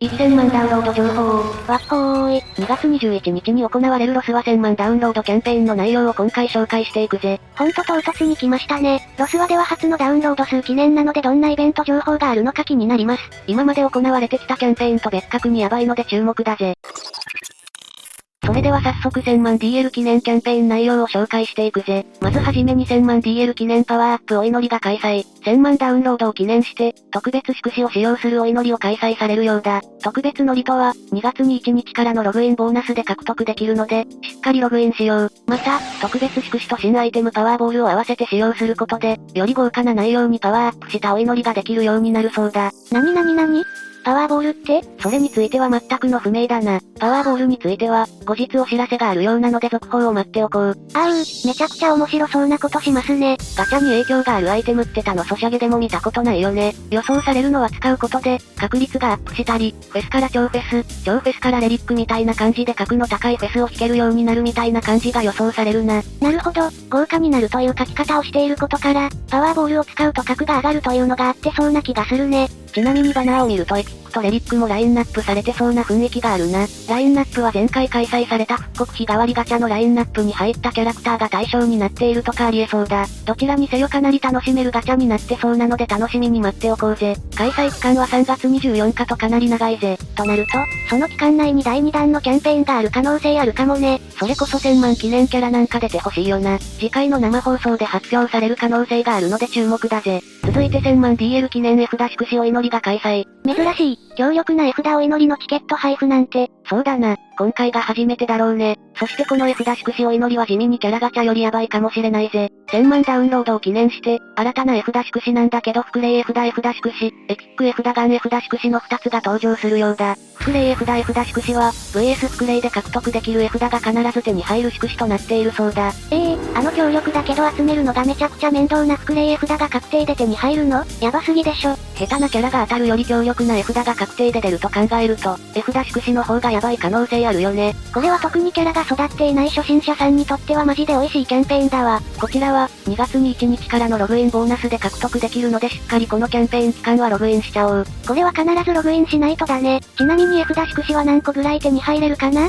1000万ダウンロード情報。わっほーい。2月21日に行われるロスは1000万ダウンロードキャンペーンの内容を今回紹介していくぜ。ほんと唐突に来ましたね。ロスはでは初のダウンロード数記念なのでどんなイベント情報があるのか気になります。今まで行われてきたキャンペーンと別格にヤバいので注目だぜ。それでは早速1000万 DL 記念キャンペーン内容を紹介していくぜ。まずはじめに1000万 DL 記念パワーアップお祈りが開催。1000万ダウンロードを記念して、特別祝詞を使用するお祈りを開催されるようだ。特別ノリとは、2月に1日からのログインボーナスで獲得できるので、しっかりログインしよう。また、特別祝詞と新アイテムパワーボールを合わせて使用することで、より豪華な内容にパワーアップしたお祈りができるようになるそうだ。なにパワーボールって？それについては全くの不明だな。パワーボールについては、後日お知らせがあるようなので続報を待っておこう。めちゃくちゃ面白そうなことしますね。ガチャに影響があるアイテムって他のソシャゲでも見たことないよね。予想されるのは使うことで、確率がアップしたり、フェスから超フェス、超フェスからレリックみたいな感じで格の高いフェスを引けるようになるみたいな感じが予想されるな。なるほど、豪華になるという書き方をしていることから、パワーボールを使うと格が上がるというのがあってそうな気がするね。ちなみにバナーを見るとエピックとレリックもラインナップされてそうな雰囲気があるな。ラインナップは前回開催された復刻日替わりガチャのラインナップに入ったキャラクターが対象になっているとかありえそうだ。どちらにせよかなり楽しめるガチャになってそうなので楽しみに待っておこうぜ。開催期間は3月24日とかなり長いぜ。となると、その期間内に第2弾のキャンペーンがある可能性あるかもね。それこそ1000万記念キャラなんか出てほしいよな。次回の生放送で発表される可能性があるので注目だぜ。続いて1000万 DL 記念 F 祝詞お祈りが開催。珍しい、強力な絵札お祈りのチケット配布なんて。そうだな、今回が初めてだろうね。そしてこの F 祝詞お祈りは地味にキャラガチャよりヤバいかもしれないぜ。1000万ダウンロードを記念して、新たな F 祝詞なんだけどフクレイF祝詞、エピックFガンF祝詞の2つが登場するようだ。フクレイF祝詞は、VS フクレイで獲得できる絵札が必ず手に入る祝詞となっているそうだ。あの強力だけど集めるのがめちゃくちゃ面倒なフクレイ絵札が確定で手に入るの？やばすぎでしょ。下手なキャラが当たるより強力な絵札が確定で出ると考えると、F 祝詞の方がヤバい可能性あるよね。これは特にキャラが育っていない初心者さんにとってはマジで美味しいキャンペーンだわ。こちらは、2月に1日からのログインボーナスで獲得できるのでしっかりこのキャンペーン期間はログインしちゃおう。これは必ずログインしないとだね。ちなみに F 祝詞は何個ぐらい手に入れるかな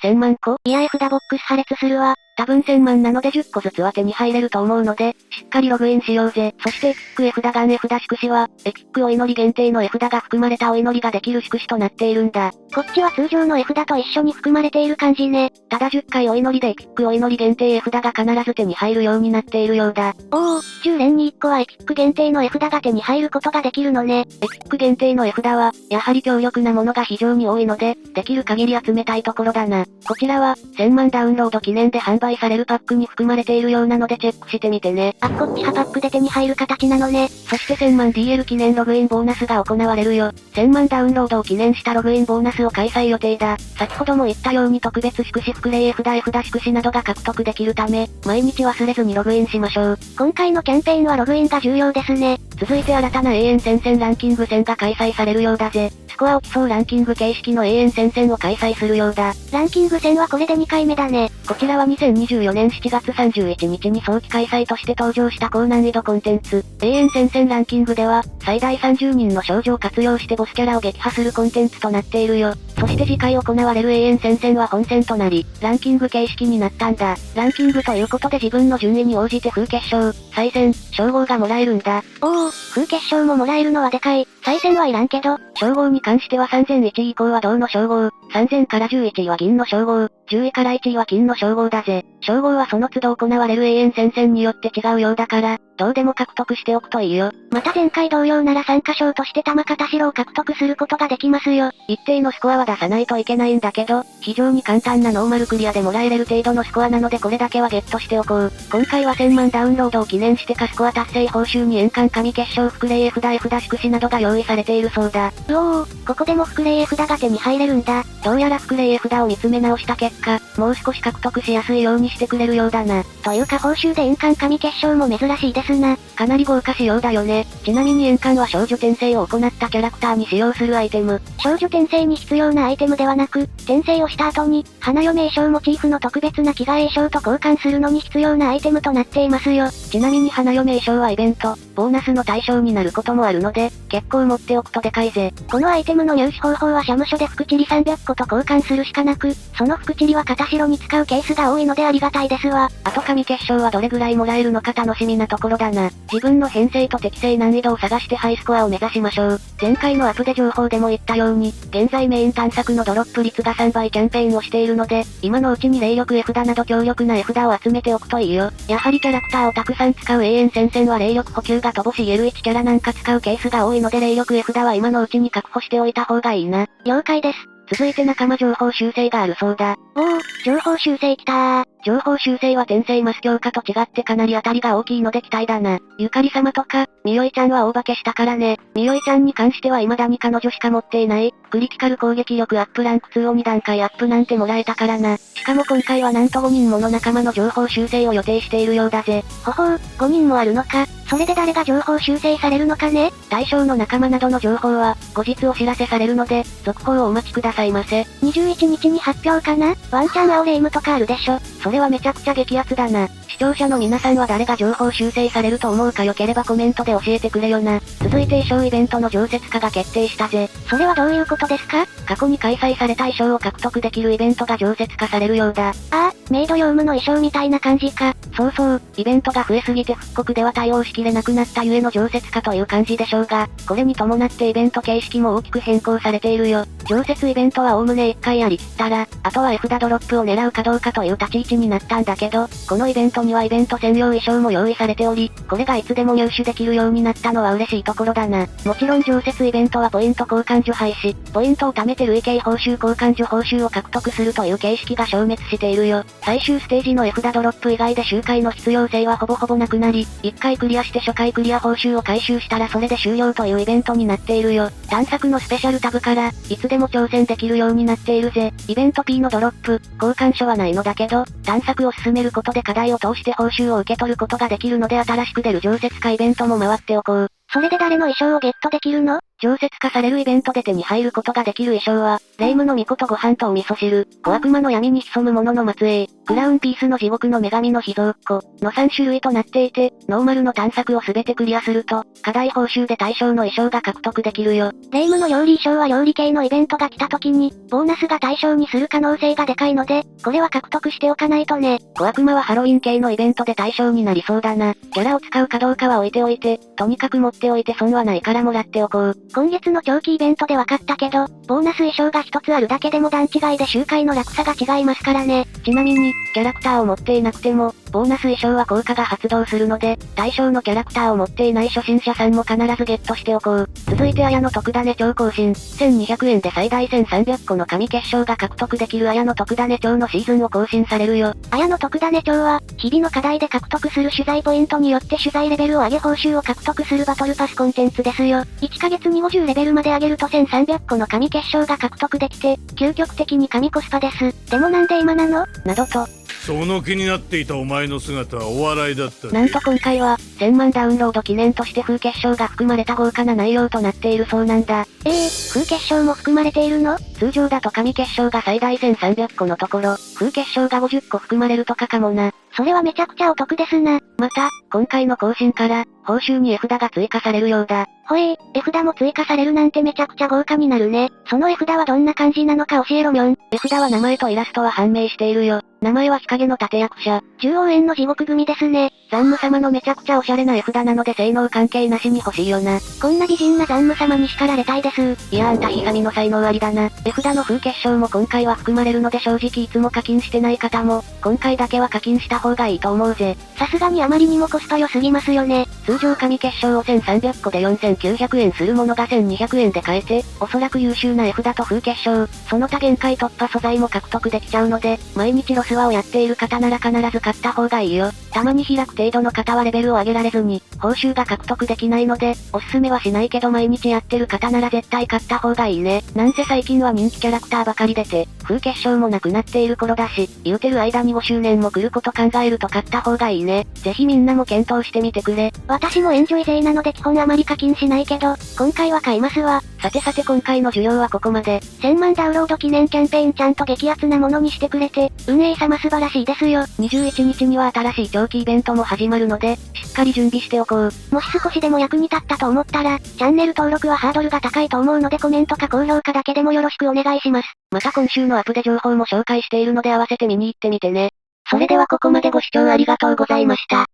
？1000万個？いや F ボックス破裂するわ。多分1000万なので10個ずつは手に入れると思うので、しっかりログインしようぜ。そしてエピックFガンF祝詞は、エピックお祈り限定の絵札が含まれたお祈りができる祝詞となっているんだ。こっちは通常の絵札と一緒に含まれている感じね。ただ10回お祈りでエピックお祈り限定絵札が必ず手に入るようになっているようだ。10連に1個はエピック限定の絵札が手に入ることができるのね。エピック限定の絵札は、やはり強力なものが非常に多いので、できる限り集めたいところだな。こちらは、1000万ダウンロード記念で販売されるパックに含まれているようなのでチェックしてみてね。こっちはパックで手に入る形なのね。そして1000万 DL 記念ログインボーナスが行われるよ。1000万ダウンロードを記念したログインボーナスを開催予定だ。先ほども言ったように特別祝詞フクレイF祝詞などが獲得できるため、毎日忘れずにログインしましょう。今回のキャンペーンはログインが重要ですね。続いて新たな永遠戦線ランキング戦が開催されるようだぜ。スコアを競うランキング形式の永遠戦線を開催するようだ。ランキング戦はこれで2回目だね。こちらは2024年7月31日に早期開催として登場した高難易度コンテンツ。永遠戦線ランキングでは、最大30人の少女を活用してボスキャラを撃破するコンテンツとなっているよ。そして次回行われる永遠戦線は本戦となり、ランキング形式になったんだ。ランキングということで自分の順位に応じて風決勝、再戦、称号がもらえるんだ。風決勝ももらえるのはでかい。再戦はいらんけど、称号に関しては3001位以降は銅の称号、3000から11位は銀の称号、10位から1位は金の称号だぜ。称号はその都度行われる永遠戦線によって違うようだから、どうでも獲得しておくといいよ。また前回同様なら参加賞として玉形白を獲得することができますよ。一定のスコアは出さないといけないんだけど、非常に簡単なノーマルクリアでもらえれる程度のスコアなのでこれだけはゲットしておこう。今回は1000万ダウンロードを記念してスコア達成報酬に円環神決勝フクレイF祝詞などが用意されているそうだ。ここでもフクレイ絵札が手に入れるんだ。どうやらフクレイ絵札を見つめ直した結果、もう少し獲得しやすいようにしてくれるようだな。というか報酬で円環神決勝も珍しいですな。かなり豪華仕様だよね。ちなみに円環は少女転生を行ったキャラクターに使用するアイテム。少女転生に必要なアイテムではなく、転生をした後に、花嫁衣装モチーフの特別な着替え衣装と交換するのに必要なアイテムとなっていますよ。ちなみに花嫁衣装はイベント、ボーナスの対象になることもあるので、結構持っておくとでかいぜ。このアイテムの入手方法は社務所で福チリ300個と交換するしかなく、その福チリは片白に使うケースが多いのでありがたいですわ。あと神結晶はどれぐらいもらえるのか楽しみなところだな。自分の編成と適正難易度を探してハイスコアを目指しましょう。前回のアップデ情報でも言ったように、現在メイン探索のドロップ率が3倍キャンペーンをしているので、今のうちに霊力絵札など強力な絵札を集めておくといいよ。やはりキャラクターをたくさん使う永遠戦線は霊力補給が乏しい L1 キャラなんか使うケースが多いので霊力絵札は今のうちに確保しておいた方がいいな。了解です。続いて仲間情報修正があるそうだ。おお、情報修正きたー。情報修正は転生マス強化と違ってかなり当たりが大きいので期待だな。ゆかり様とか、みよいちゃんは大化けしたからね。みよいちゃんに関しては未だに彼女しか持っていない、クリティカル攻撃力アップランク2を2段階アップなんてもらえたからな。しかも今回はなんと5人もの仲間の情報修正を予定しているようだぜ。ほほう、5人もあるのか。それで誰が情報修正されるのかね。対象の仲間などの情報は、後日お知らせされるので、続報をお待ちくださいませ。21日に発表かな。ワンチャン青レイムとかあるでしょ。それはめちゃくちゃ激アツだな。視聴者の皆さんは誰が情報修正されると思うかよければコメントで教えてくれよな。続いて衣装イベントの常設化が決定したぜ。それはどういうことですか？過去に開催された衣装を獲得できるイベントが常設化されるようだ。ああ、メイド用務の衣装みたいな感じか。そうそう、イベントが増えすぎて復刻では対応しきれなくなったゆえの常設化という感じでしょうが、これに伴ってイベント形式も大きく変更されているよ。常設イベントはおおむね1回やりきったら、あとは絵札ドロップを狙うかどうかという立ち位置になったんだけど、このイベントにはイベント専用衣装も用意されており、これがいつでも入手できるようになったのは嬉しいところだな。もちろん常設イベントはポイント交換所廃止、ポイントを貯めて累計報酬交換所報酬を獲得するという形式が消滅しているよ。最終ステージの絵札ドロップ以外で周回の必要性はほぼほぼなくなり、1回クリアして初回クリア報酬を回収したらそれで終了というイベントになっているよ。探索のスペシャルタブから、いつでも挑戦できるようになっているぜ。イベント P のドロップ、交換所はないのだけど、探索を進めることで課題を通して報酬を受け取ることができるので新しく出る常設化イベントも回っておこう。それで誰の衣装をゲットできるの？常設化されるイベントで手に入ることができる衣装は、霊夢の巫女とご飯とお味噌汁、小悪魔の闇に潜む者の末裔、クラウンピースの地獄の女神の秘蔵っ子の3種類となっていて、ノーマルの探索をすべてクリアすると、課題報酬で対象の衣装が獲得できるよ。霊夢の料理衣装は料理系のイベントが来た時に、ボーナスが対象にする可能性がでかいので、これは獲得しておかないとね。小悪魔はハロウィン系のイベントで対象になりそうだな。キャラを使うかどうかは置いておいて、とにかく持っておいて損はないからもらっておこう。今月の長期イベントで分かったけど、ボーナス衣装が一つあるだけでも段違いで周回の落差が違いますからね。ちなみに、キャラクターを持っていなくても、ボーナス衣装は効果が発動するので、対象のキャラクターを持っていない初心者さんも必ずゲットしておこう。続いて綾の特ダネ超更新。1200円で最大1300個の神結晶が獲得できる綾の特ダネ超のシーズンを更新されるよ。綾の特ダネ超は、日々の課題で獲得する取材ポイントによって取材レベルを上げ報酬を獲得するバトルパスコンテンツですよ。1ヶ月に50レベルまで上げると1300個の神結晶が獲得できて、究極的に神コスパです。でもなんで今なの？などと。その気になっていたお前の姿はお笑いだった。なんと今回は、1000万ダウンロード記念として風結晶が含まれた豪華な内容となっているそうなんだ。風結晶も含まれているの？通常だと神結晶が最大1300個のところ、風結晶が50個含まれるとかかもな。それはめちゃくちゃお得ですな。また、今回の更新から、報酬に絵札が追加されるようだ。ほ絵札も追加されるなんてめちゃくちゃ豪華になるね。その絵札はどんな感じなのか教えろみょん。絵札は名前とイラストは判明しているよ。名前は日陰の立役者。10億円の地獄組ですね。残務様のめちゃくちゃおしゃれな絵札なので性能関係なしに欲しいよな。こんな美人な残務様に叱られたいです。いやあんたひさみの才能ありだな。絵札の風結晶も今回は含まれるので正直いつも課金してない方も、今回だけは課金した方がいいと思うぜ。さすがにあまりにもコスパ良すぎますよね。通常神結晶を1300個で4900円するものが1200円で買えて、おそらく優秀な絵札と風結晶、その他限界突破素材も獲得できちゃうので、毎日ロスワをやっている方なら必ず買った方がいいよ。たまに開く程度の方はレベルを上げられずに、報酬が獲得できないので、おすすめはしないけど毎日やってる方なら絶対買った方がいいね。なんせ最近は人気キャラクターばかり出て、風結晶もなくなっている頃だし、言うてる間に5周年も来ること考えると買った方がいいね。ぜひみんなも検討してみてくれ。私もエンジョイ勢なので基本あまり課金しないけど、今回は買いますわ。さて今回の需要はここまで。1000万ダウンロード記念キャンペーンちゃんと激アツなものにしてくれて、運営様素晴らしいですよ。21日には新しい長期イベントも始まるので、しっかり準備しておこう。もし少しでも役に立ったと思ったら、チャンネル登録はハードルが高いと思うのでコメントか高評価だけでもよろしくお願いします。また今週のアップで情報も紹介しているので合わせて見に行ってみてね。それではここまでご視聴ありがとうございました。